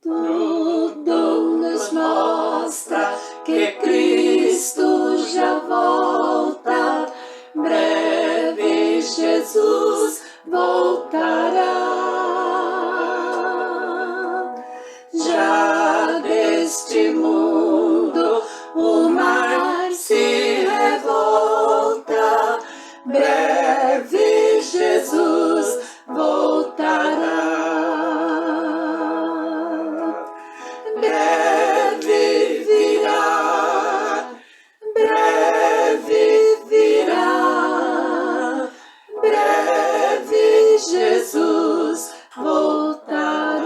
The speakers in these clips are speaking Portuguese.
Tudo nos mostra que Cristo já volta, breve Jesus voltará. Já deste mundo o mar se revolta, breve Jesus voltará. Breve virá, breve virá, breve Jesus voltará.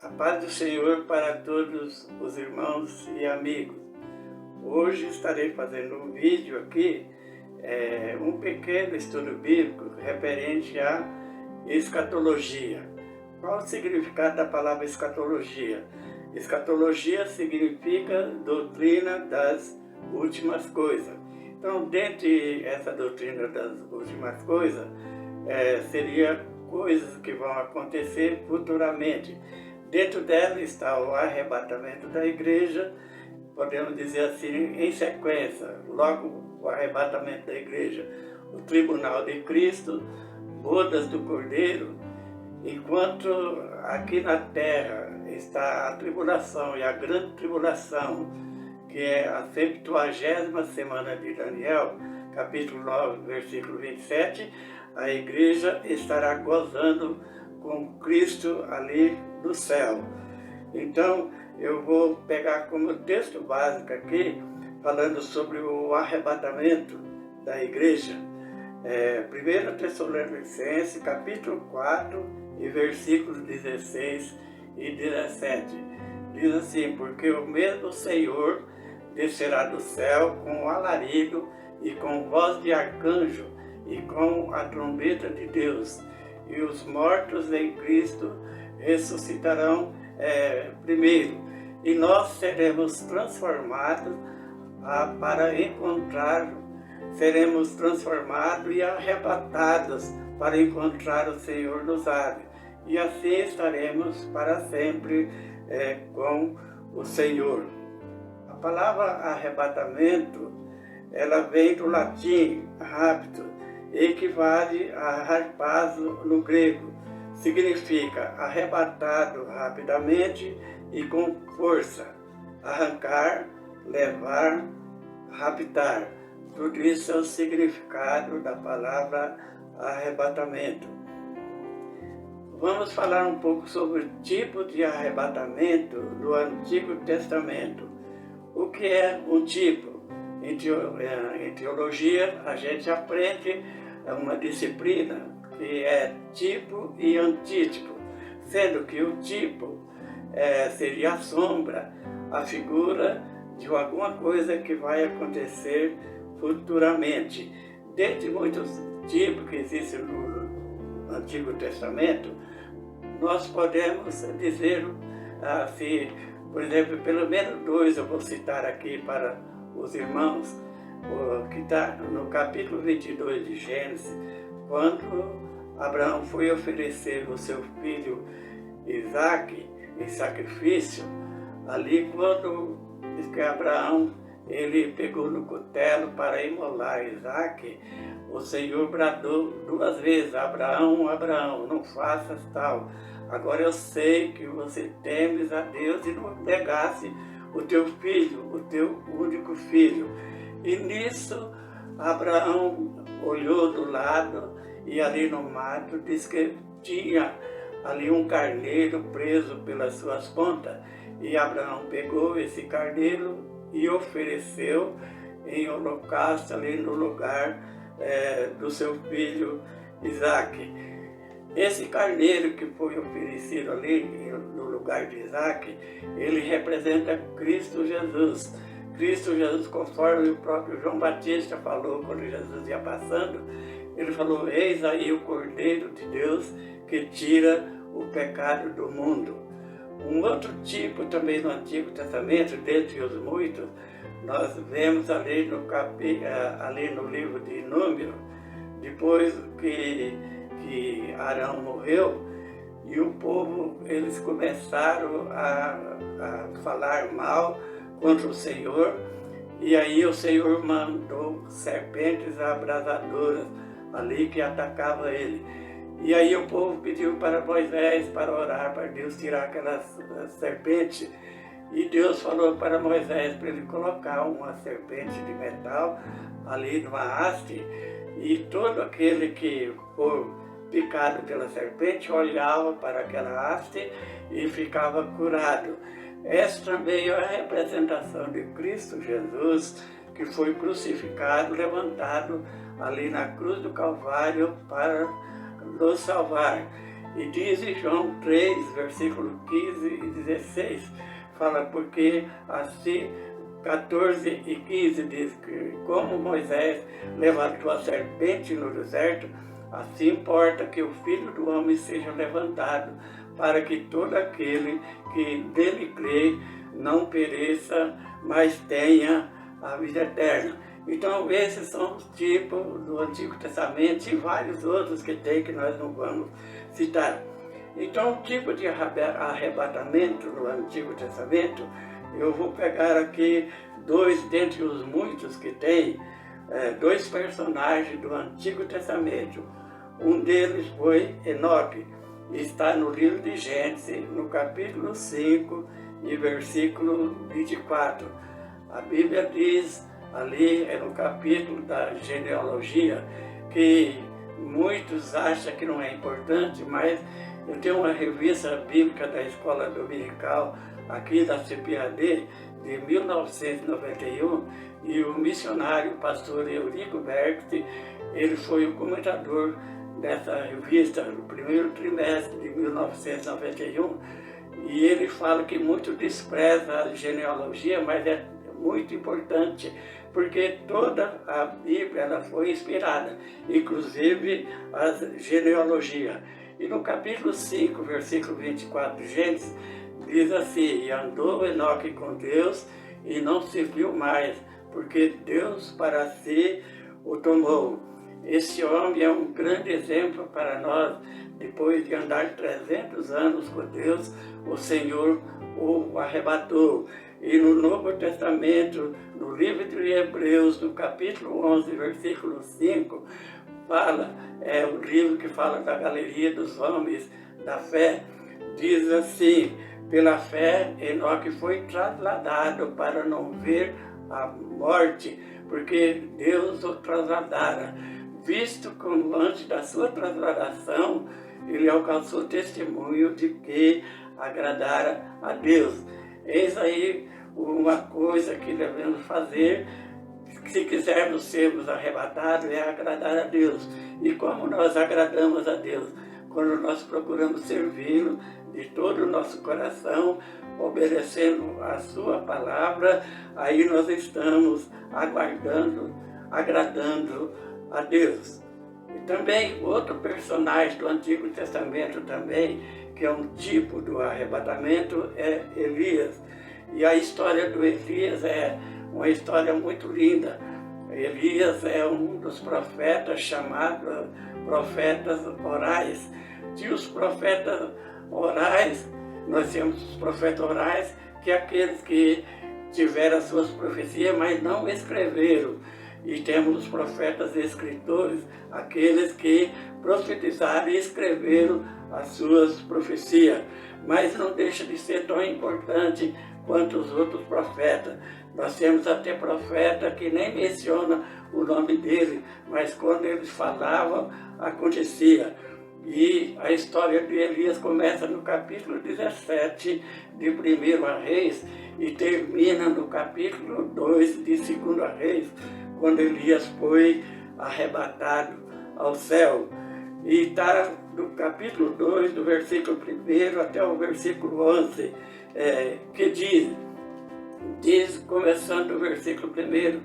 A paz do Senhor para todos os irmãos e amigos. Hoje estarei fazendo um vídeo aqui, um pequeno estudo bíblico referente à escatologia. Qual o significado da palavra escatologia? Escatologia significa doutrina das últimas coisas. Então, dentre essa doutrina das últimas coisas, seria coisas que vão acontecer futuramente. Dentro dela está o arrebatamento da igreja, podemos dizer assim, em sequência, logo o arrebatamento da igreja, o tribunal de Cristo, bodas do Cordeiro, enquanto aqui na terra está a tribulação e a grande tribulação, que é a 70ª semana de Daniel, capítulo 9, versículo 27, a igreja estará gozando com Cristo ali no céu. Então, eu vou pegar como texto básico aqui, falando sobre o arrebatamento da igreja. 1 Tessalonicenses, capítulo 4, e versículos 16 e 17. Diz assim: porque o mesmo Senhor descerá do céu com alarido e com voz de arcanjo e com a trombeta de Deus, e os mortos em Cristo ressuscitarão primeiro, e nós seremos transformados seremos transformados e arrebatados para encontrar o Senhor nos ares, e assim estaremos para sempre com o Senhor. A palavra arrebatamento, ela vem do latim rapto, equivale a harpazo no grego, significa arrebatado rapidamente e com força, arrancar, levar, raptar. Tudo isso é o significado da palavra arrebatamento. Vamos falar um pouco sobre o tipo de arrebatamento do Antigo Testamento. O que é um tipo? Em teologia, a gente aprende uma disciplina que é tipo e antítipo, sendo que o tipo seria a sombra, a figura de alguma coisa que vai acontecer futuramente. Dentre muitos tipos que existem no Antigo Testamento, nós podemos dizer assim, por exemplo, pelo menos dois eu vou citar aqui para os irmãos, que está no capítulo 22 de Gênesis, quando Abraão foi oferecer o seu filho Isaque em sacrifício. Ali, quando diz que Abraão ele pegou no cutelo para imolar Isaque, o Senhor bradou 2 vezes: Abraão, Abraão, não faças tal. Agora eu sei que você temes a Deus e não negasse o teu filho, o teu único filho. E nisso Abraão olhou do lado e ali no mato diz que tinha ali um carneiro preso pelas suas pontas. E Abraão pegou esse carneiro e ofereceu em holocausto ali no lugar do seu filho Isaque. Esse carneiro que foi oferecido ali no lugar de Isaque, ele representa Cristo Jesus. Cristo Jesus, conforme o próprio João Batista falou quando Jesus ia passando, ele falou: eis aí o Cordeiro de Deus que tira o pecado do mundo. Um outro tipo também no Antigo Testamento, dentre os muitos, nós vemos ali no livro de Números, depois que Arão morreu, e o povo, eles começaram a falar mal contra o Senhor, e aí o Senhor mandou serpentes abrasadoras ali que atacavam ele. E aí o povo pediu para Moisés para orar, para Deus tirar aquelas serpentes. E Deus falou para Moisés para ele colocar uma serpente de metal ali numa haste, e todo aquele que for picado pela serpente olhava para aquela haste e ficava curado. Essa também é a representação de Cristo Jesus, que foi crucificado, levantado ali na cruz do Calvário para nos salvar. E diz em João 3, versículo 15 e 16, fala, porque assim, 14 e 15 diz que como Moisés levantou a serpente no deserto, assim importa que o Filho do Homem seja levantado, para que todo aquele que nele crê não pereça, mas tenha a vida eterna. Então esses são os tipos do Antigo Testamento e vários outros que tem que nós não vamos citar. Então o tipo de arrebatamento no Antigo Testamento, eu vou pegar aqui dois dentre os muitos que tem, dois personagens do Antigo Testamento. Um deles foi Enoque, está no livro de Gênesis, no capítulo 5 e versículo 24. A Bíblia diz, ali no capítulo da genealogia, que muitos acham que não é importante, mas eu tenho uma revista bíblica da Escola Dominical, aqui da CPAD, de 1991, e o missionário pastor Eurico Bergt, ele foi o comentador dessa revista no primeiro trimestre de 1991, e ele fala que muito despreza a genealogia, mas é muito importante, porque toda a Bíblia ela foi inspirada, inclusive a genealogia. E no capítulo 5, versículo 24 de Gênesis, diz assim, e andou Enoque com Deus, e não se viu mais, porque Deus para si o tomou. Esse homem é um grande exemplo para nós. Depois de andar 300 anos com Deus, o Senhor o arrebatou. E no Novo Testamento, no livro de Hebreus, no capítulo 11, versículo 5, fala, é o livro que fala da galeria dos homens da fé, diz assim, pela fé, Enoque foi trasladado para não ver a morte, porque Deus o trasladara. Visto como antes da sua trasladação, ele alcançou testemunho de que agradara a Deus. Eis aí uma coisa que devemos fazer, se quisermos sermos arrebatados, é agradar a Deus. E como nós agradamos a Deus? Quando nós procuramos servi-lo de todo o nosso coração, obedecendo a sua palavra, aí nós estamos aguardando, agradando a Deus. E também outro personagem do Antigo Testamento também, que é um tipo do arrebatamento, é Elias. E a história do Elias é uma história muito linda. Elias é um dos profetas chamados profetas orais. E os profetas orais, nós temos os profetas orais, que é aqueles que tiveram as suas profecias, mas não escreveram. E temos os profetas escritores, aqueles que profetizaram e escreveram as suas profecias. Mas não deixa de ser tão importante quanto os outros profetas. Nós temos até profeta que nem menciona o nome dele, mas quando eles falavam, acontecia. E a história de Elias começa no capítulo 17 de 1 Reis e termina no capítulo 2 de 2 Reis, quando Elias foi arrebatado ao céu. E está do capítulo 2, do versículo 1 até o versículo 11, que diz, começando do versículo 1,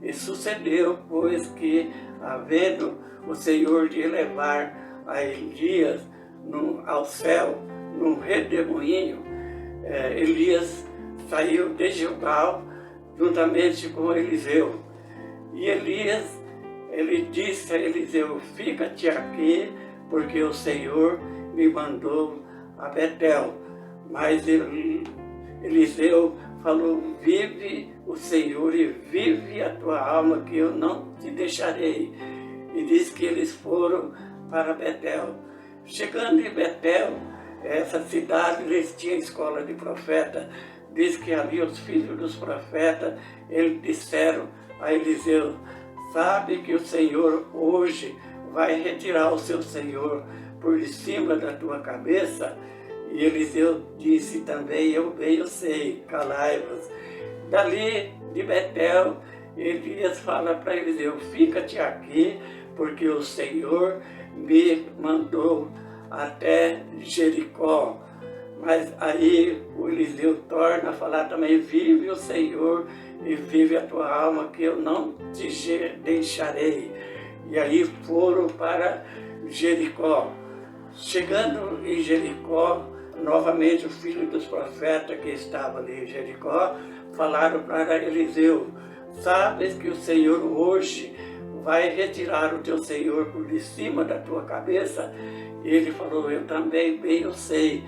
e sucedeu, pois que, havendo o Senhor de elevar a Elias ao céu, num redemoinho, Elias saiu de Gilgal juntamente com Eliseu. E Elias, ele disse a Eliseu, fica-te aqui, porque o Senhor me mandou a Betel. Mas Eliseu falou: vive o Senhor e vive a tua alma, que eu não te deixarei. E diz que eles foram para Betel. Chegando em Betel, essa cidade, eles tinham escola de profeta. Diz que ali os filhos dos profetas, eles disseram a Eliseu: sabe que o Senhor hoje vai retirar o seu Senhor por cima da tua cabeça? E Eliseu disse também: eu bem eu sei, calai-vos. Dali de Betel, Elias fala para Eliseu: fica-te aqui, porque o Senhor me mandou até Jericó. Mas aí o Eliseu torna a falar também: vive o Senhor e vive a tua alma, que eu não te deixarei. E aí foram para Jericó. Chegando em Jericó, novamente o filho dos profetas que estava ali em Jericó falaram para Eliseu: sabes que o Senhor hoje vai retirar o teu Senhor por de cima da tua cabeça? E ele falou: eu também bem eu sei,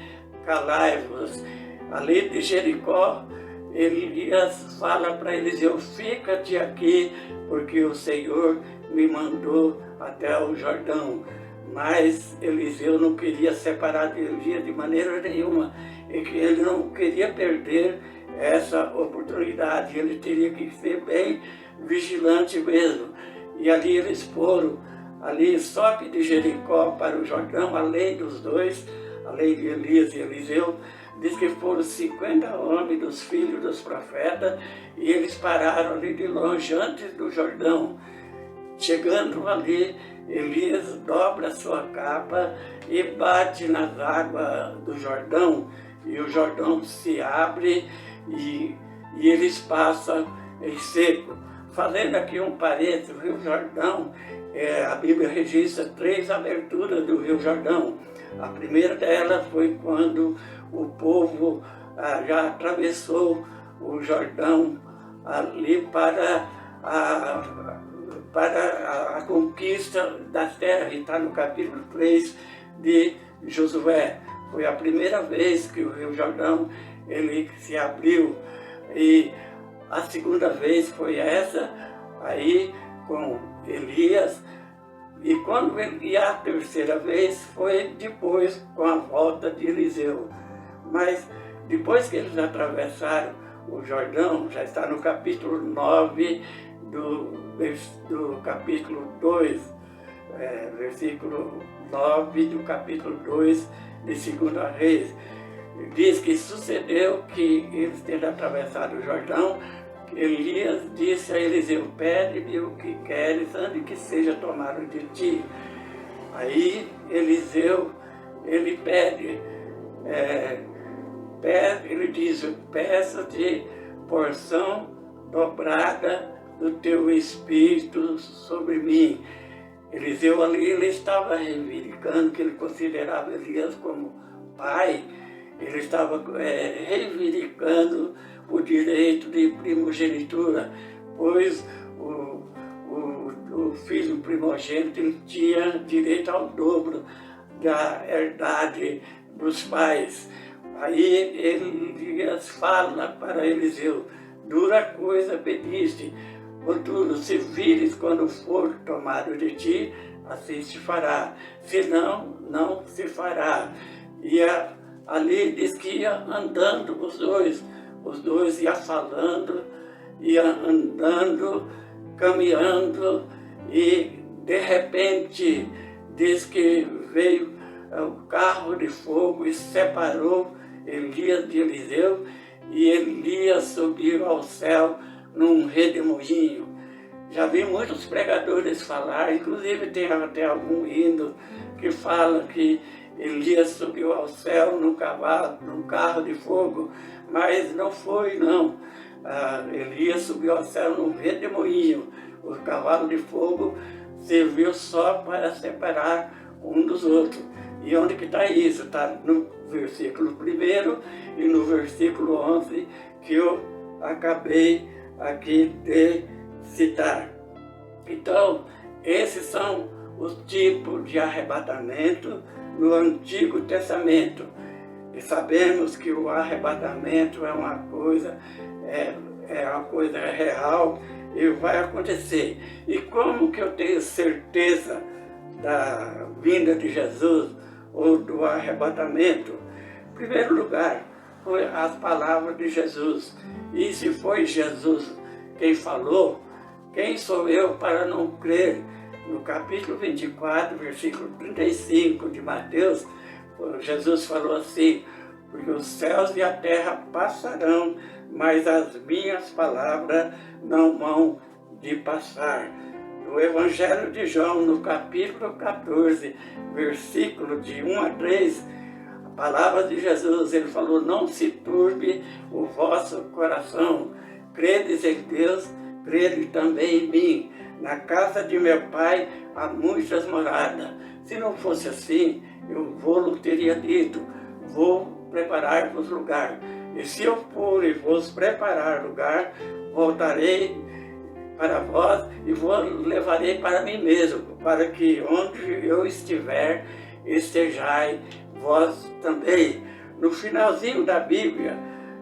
calai-vos. Ali de Jericó, Elias fala para Eliseu: fica-te aqui, porque o Senhor me mandou até o Jordão. Mas Eliseu não queria separar de Elias de maneira nenhuma, e que ele não queria perder essa oportunidade, ele teria que ser bem vigilante mesmo. E ali eles foram, ali só que de Jericó para o Jordão, além dos dois, além de Elias e Eliseu, diz que foram 50 homens dos filhos dos profetas, e eles pararam ali de longe, antes do Jordão. Chegando ali, Elias dobra a sua capa e bate nas águas do Jordão, e o Jordão se abre e eles passam em seco. Fazendo aqui um parênteses, o Rio Jordão, a Bíblia registra 3 aberturas do Rio Jordão. A primeira delas foi quando o povo já atravessou o Jordão ali para a conquista da terra, e está no capítulo 3 de Josué. Foi a primeira vez que o Rio Jordão ele se abriu, e a segunda vez foi essa, aí com Elias, e a terceira vez foi depois com a volta de Eliseu. Mas depois que eles atravessaram o Jordão, já está no capítulo 9 do capítulo 2, versículo 9 do capítulo 2 de 2 Reis. Diz que sucedeu que eles tendo atravessado o Jordão, Elias disse a Eliseu: pede-me o que queres, antes que seja tomado de ti. Aí Eliseu, ele pede, ele diz: peço-te porção dobrada do teu espírito sobre mim. Eliseu ali, ele estava reivindicando que ele considerava Elias como pai. Ele estava reivindicando o direito de primogenitura, pois o filho primogênito ele tinha direito ao dobro da herdade dos pais. Aí Elias fala para Eliseu: dura coisa pediste, contudo, se vires quando for tomado de ti, assim se fará, senão não se fará. E ali diz que ia andando os dois iam falando, ia andando, caminhando, e de repente diz que veio o carro de fogo e separou Elias de Eliseu, e Elias subiu ao céu num redemoinho. Já vi muitos pregadores falar, inclusive tem até algum hino que fala que Elias subiu ao céu num carro de fogo, mas não foi não. Elias subiu ao céu num redemoinho. O cavalo de fogo serviu só para separar um dos outros. E onde que está isso? Está no versículo 1 e no versículo 11 que eu acabei aqui de citar. Então, esses são os tipos de arrebatamento no Antigo Testamento. E sabemos que o arrebatamento é uma coisa real e vai acontecer. E como que eu tenho certeza da vinda de Jesus ou do arrebatamento? Em primeiro lugar, foi as palavras de Jesus. E se foi Jesus quem falou, quem sou eu para não crer? No capítulo 24, versículo 35 de Mateus, Jesus falou assim: porque os céus e a terra passarão, mas as minhas palavras não vão de passar. No Evangelho de João, no capítulo 14, versículo de 1 a 3, a palavra de Jesus, ele falou: não se turbe o vosso coração, credes em Deus, crede também em mim. Na casa de meu pai há muitas moradas. Se não fosse assim, eu vou-lhe teria dito: vou preparar-vos lugar. E se eu for e vos preparar lugar, voltarei para vós e vos levarei para mim mesmo, para que onde eu estiver, estejais vós também. No finalzinho da Bíblia,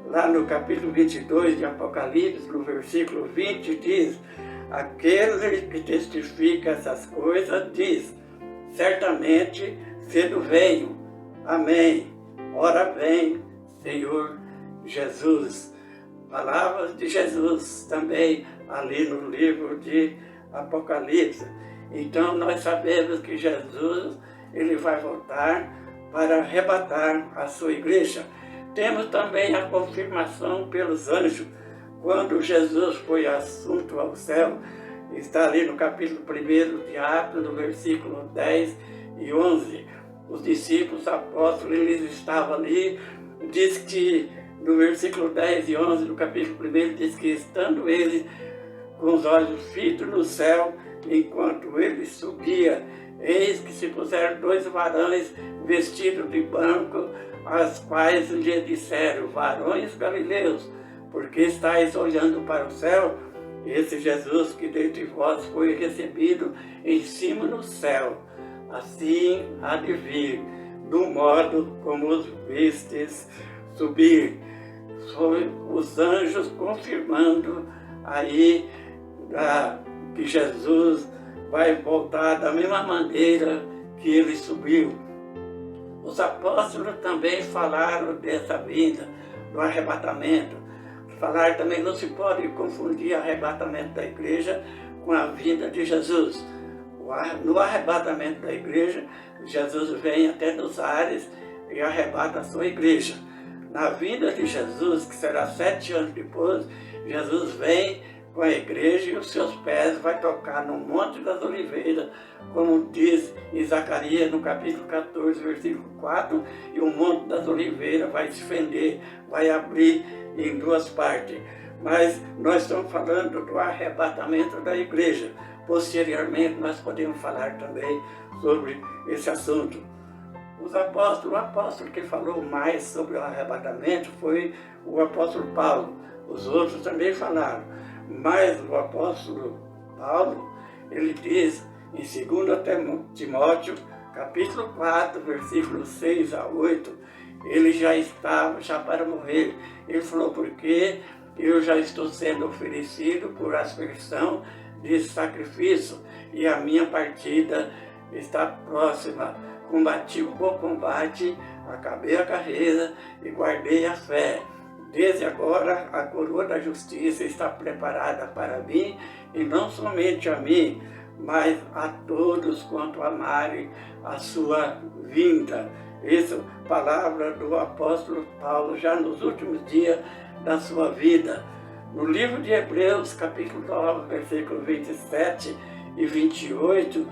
lá no capítulo 22 de Apocalipse, no versículo 20, diz: aquele que testifica essas coisas diz: certamente cedo venho. Amém. Ora vem, Senhor Jesus. Palavras de Jesus também ali no livro de Apocalipse. Então nós sabemos que Jesus, ele vai voltar para arrebatar a sua igreja. Temos também a confirmação pelos anjos, quando Jesus foi assunto ao céu. Está ali no capítulo 1 de Atos, no versículo 10 e 11. Os discípulos apóstolos, eles estavam ali. Diz que no versículo 10 e 11 do capítulo 1, diz que estando eles com os olhos fitos no céu, enquanto ele subia, eis que se puseram 2 varões vestidos de branco, as quais lhe disseram: varões galileus, porque estáis olhando para o céu? Esse Jesus que dentre vós foi recebido em cima no céu, assim há de vir, do modo como os vistes subir. Foi os anjos confirmando aí que Jesus vai voltar da mesma maneira que ele subiu. Os apóstolos também falaram dessa vinda, do arrebatamento. Falar também, não se pode confundir o arrebatamento da igreja com a vinda de Jesus. No arrebatamento da igreja, Jesus vem até nos ares e arrebata a sua igreja. Na vinda de Jesus, que será 7 anos depois, Jesus vem com a igreja e os seus pés vai tocar no Monte das Oliveiras, como diz em Zacarias, no capítulo 14, versículo 4, e o Monte das Oliveiras vai se fender, vai abrir em 2 partes. Mas nós estamos falando do arrebatamento da igreja. Posteriormente, nós podemos falar também sobre esse assunto. O apóstolo que falou mais sobre o arrebatamento foi o apóstolo Paulo. Os outros também falaram. Mas o apóstolo Paulo, ele diz em 2 Timóteo, capítulo 4, versículos 6 a 8, ele já estava para morrer. Ele falou: porque eu já estou sendo oferecido por aspersão de sacrifício e a minha partida está próxima. Combati o bom combate, acabei a carreira e guardei a fé. Desde agora a coroa da justiça está preparada para mim, e não somente a mim, mas a todos quanto amarem a sua vinda. Essa é a palavra do apóstolo Paulo, já nos últimos dias da sua vida. No livro de Hebreus, capítulo 9, versículo 27 e 28,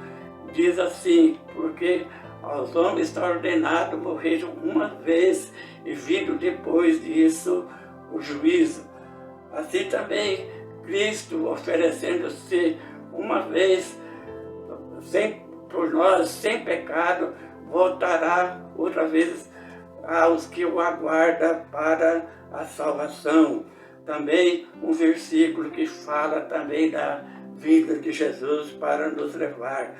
diz assim: porque aos homens está ordenado morrer uma vez, e vindo depois disso o juízo. Assim também Cristo, oferecendo-se uma vez por nós, sem pecado, voltará outra vez aos que o aguardam para a salvação. Também um versículo que fala também da vinda de Jesus para nos levar.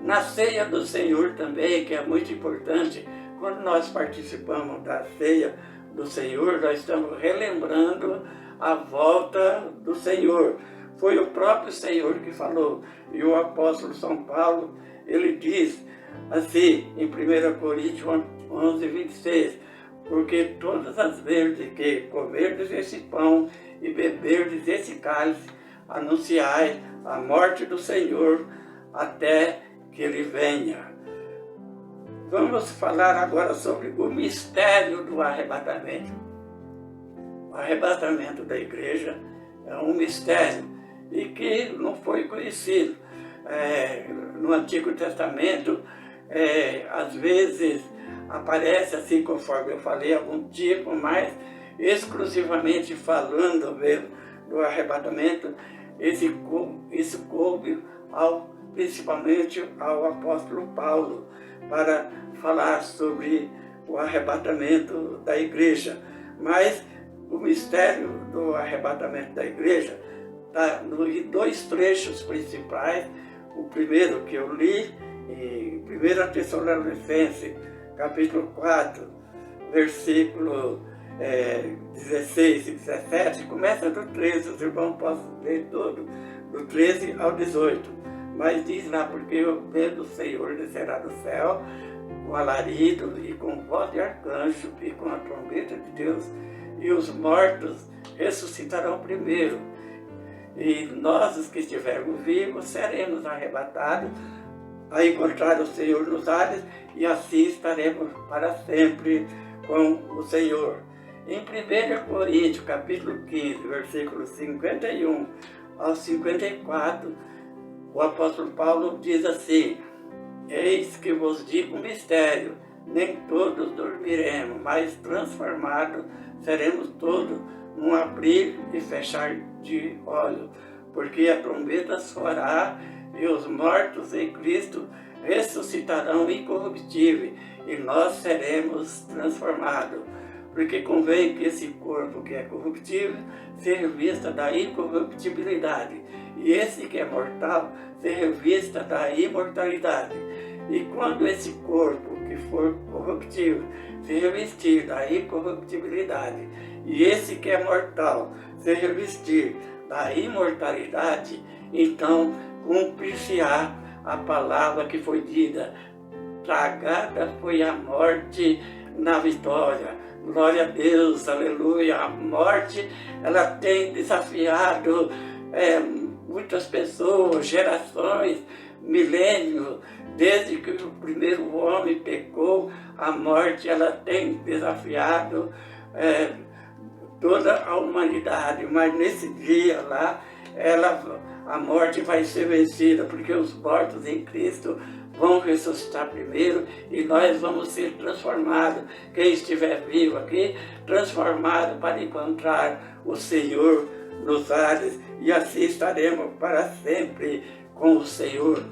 Na ceia do Senhor também, que é muito importante, quando nós participamos da ceia do Senhor, nós estamos relembrando a volta do Senhor. Foi o próprio Senhor que falou. E o apóstolo São Paulo, ele diz assim, em 1 Coríntios 11, 26, porque todas as vezes que comerdes esse pão e beberdes esse cálice, anunciai a morte do Senhor até que ele venha. Vamos falar agora sobre o mistério do arrebatamento. O arrebatamento da igreja é um mistério e que não foi conhecido. No Antigo Testamento, às vezes aparece assim, conforme eu falei, algum tipo, mas exclusivamente falando mesmo do arrebatamento, isso coube principalmente ao apóstolo Paulo, para falar sobre o arrebatamento da igreja. Mas o mistério do arrebatamento da igreja está nos dois trechos principais. O primeiro que eu li, em 1 Tessalonicenses, capítulo 4, versículo 16 e 17, começa do 13, os irmãos possam ler todo, do 13 ao 18. Mas diz lá, porque o dedo do Senhor descerá do céu, com alarido e com voz de arcanjo e com a trombeta de Deus, e os mortos ressuscitarão primeiro. E nós, os que estivermos vivos, seremos arrebatados a encontrar o Senhor nos ares, e assim estaremos para sempre com o Senhor. Em 1 Coríntios, capítulo 15, versículos 51 ao 54, o apóstolo Paulo diz assim: eis que vos digo um mistério, nem todos dormiremos, mas transformados seremos todos num abrir e fechar de olhos, porque a trombeta soará e os mortos em Cristo ressuscitarão incorruptíveis, e nós seremos transformados. Porque convém que esse corpo que é corruptível se revista da incorruptibilidade, e esse que é mortal se revista da imortalidade. E quando esse corpo que for corruptível se revestir da incorruptibilidade, e esse que é mortal se revestir da imortalidade, então cumprir-se-á a palavra que foi dita: tragada foi a morte na vitória. Glória a Deus, aleluia. A morte, ela tem desafiado muitas pessoas, gerações, milênios. Desde que o primeiro homem pecou, a morte, ela tem desafiado toda a humanidade. Mas nesse dia lá, a morte vai ser vencida, porque os mortos em Cristo vão ressuscitar primeiro, e nós vamos ser transformados. Quem estiver vivo aqui, transformado para encontrar o Senhor nos ares, e assim estaremos para sempre com o Senhor.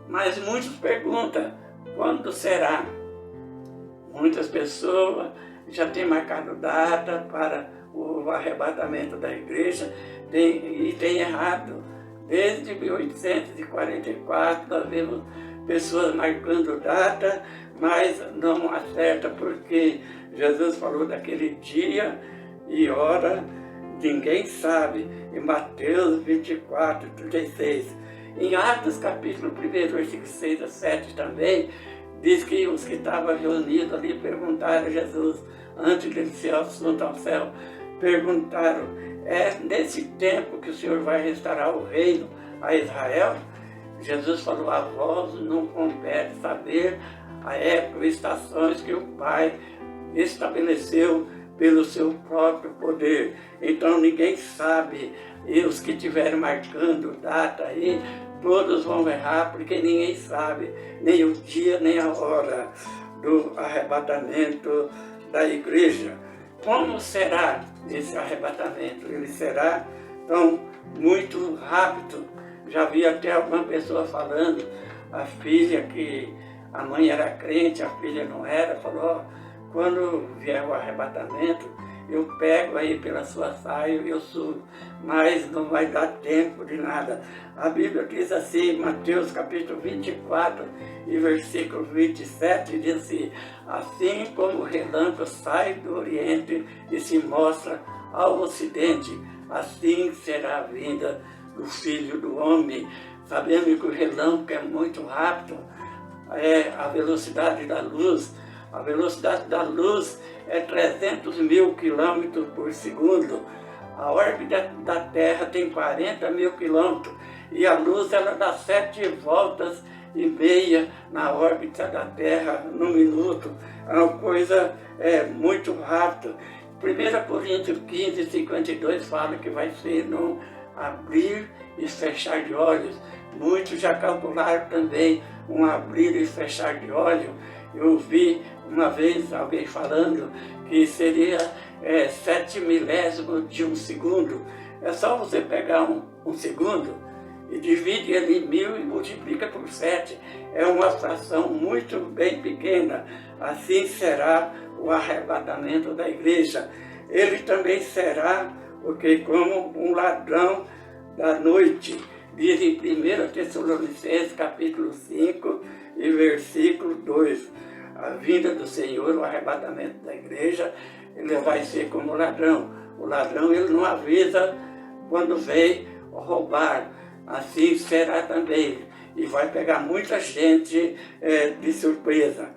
Mas muitos perguntam, quando será? Muitas pessoas já têm marcado data para o arrebatamento da igreja, e tem errado. Desde 1844 nós vemos pessoas marcando data, mas não acerta, porque Jesus falou daquele dia e hora, ninguém sabe, em Mateus 24, 36. Em Atos capítulo 1, versículo 6 a 7 também, diz que os que estavam reunidos ali perguntaram a Jesus, antes de ele ser assunto ao céu, perguntaram: é nesse tempo que o Senhor vai restaurar o reino a Israel? Jesus falou: a vós não compete saber a época e estações que o Pai estabeleceu pelo seu próprio poder. Então ninguém sabe, e os que estiverem marcando data aí, todos vão errar, porque ninguém sabe nem o dia nem a hora do arrebatamento da igreja. Como será esse arrebatamento? Ele será tão muito rápido. Já vi até alguma pessoa falando, a filha que a mãe era crente, a filha não era, falou: quando vier o arrebatamento, eu pego aí pela sua saia e eu subo, mas não vai dar tempo de nada. A Bíblia diz assim, Mateus capítulo 24 e versículo 27, diz assim: assim como o relâmpago sai do Oriente e se mostra ao Ocidente, assim será a vinda do Filho do Homem. Sabemos que o relâmpago é muito rápido, é a velocidade da luz. A velocidade da luz é 300 mil quilômetros por segundo. A órbita da Terra tem 40 mil quilômetros e a luz ela dá 7 voltas e meia na órbita da Terra no minuto. É uma coisa muito rápida. 1 Coríntios 15, 52 fala que vai ser num abrir e fechar de olhos. Muitos já calcularam também um abrir e fechar de olhos. Eu vi uma vez alguém falando que seria 7 milésimos de um segundo. É só você pegar um segundo e divide ele em 1000 e multiplica por 7. É uma fração muito bem pequena. Assim será o arrebatamento da igreja. Ele também será como um ladrão da noite. Diz em 1 Tessalonicenses capítulo 5 e versículo 2. A vinda do Senhor, o arrebatamento da igreja, ele vai ser como o ladrão. O ladrão ele não avisa quando vem roubar. Assim será também. E vai pegar muita gente de surpresa.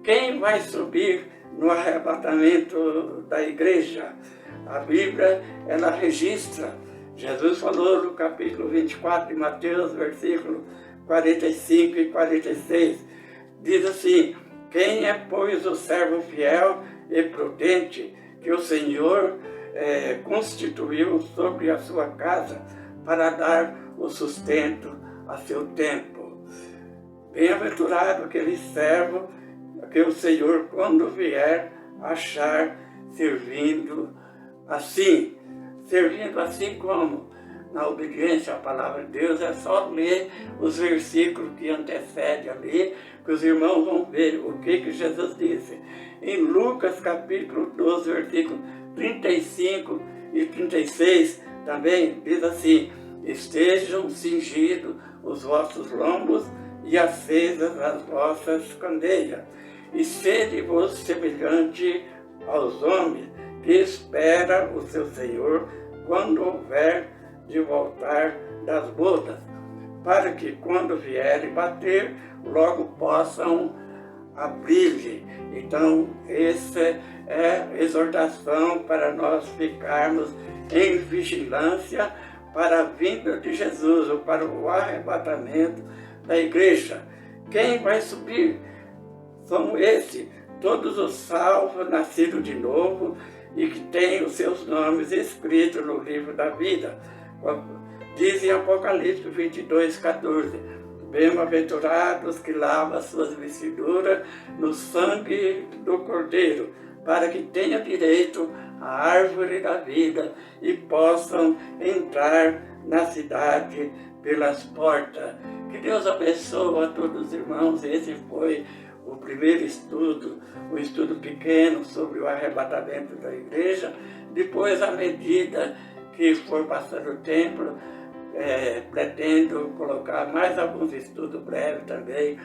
Quem vai subir no arrebatamento da igreja? A Bíblia, ela registra. Jesus falou no capítulo 24 de Mateus, versículo 45 e 46. Diz assim: quem é, pois, o servo fiel e prudente que o Senhor constituiu sobre a sua casa para dar o sustento a seu tempo? Bem-aventurado aquele servo que o Senhor, quando vier, achar servindo assim. Servindo assim como? Na obediência à palavra de Deus. É só ler os versículos que antecedem ali, que os irmãos vão ver o que Jesus disse. Em Lucas capítulo 12, versículos 35 e 36, também diz assim: estejam cingidos os vossos lombos e acesas as vossas candeias, e sede-vos semelhante aos homens que espera o seu Senhor quando houver de voltar das bodas, para que quando vierem bater, logo possam abrir-lhe. Então, essa é a exortação para nós ficarmos em vigilância para a vinda de Jesus, ou para o arrebatamento da igreja. Quem vai subir? São esses, todos os salvos, nascidos de novo, e que têm os seus nomes escritos no livro da vida. Diz em Apocalipse 22, 14, bem-aventurados que lavam as suas vestiduras no sangue do Cordeiro, para que tenham direito à árvore da vida e possam entrar na cidade pelas portas. Que Deus abençoe a todos os irmãos. Esse foi o primeiro estudo, um estudo pequeno sobre o arrebatamento da igreja. Depois, à medida que for passando o tempo, pretendo colocar mais alguns estudos breves também,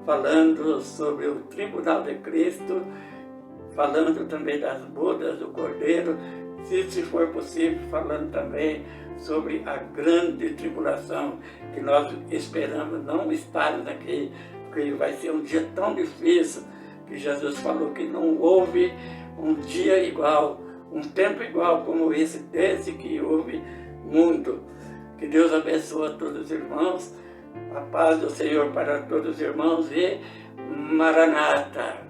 falando sobre o tribunal de Cristo, falando também das bodas do Cordeiro, se for possível, falando também sobre a grande tribulação, que nós esperamos não estarmos aqui, porque vai ser um dia tão difícil, que Jesus falou que não houve um dia igual, um tempo igual como esse, desde que houve mundo. Que Deus abençoe a todos os irmãos, a paz do Senhor para todos os irmãos e Maranata.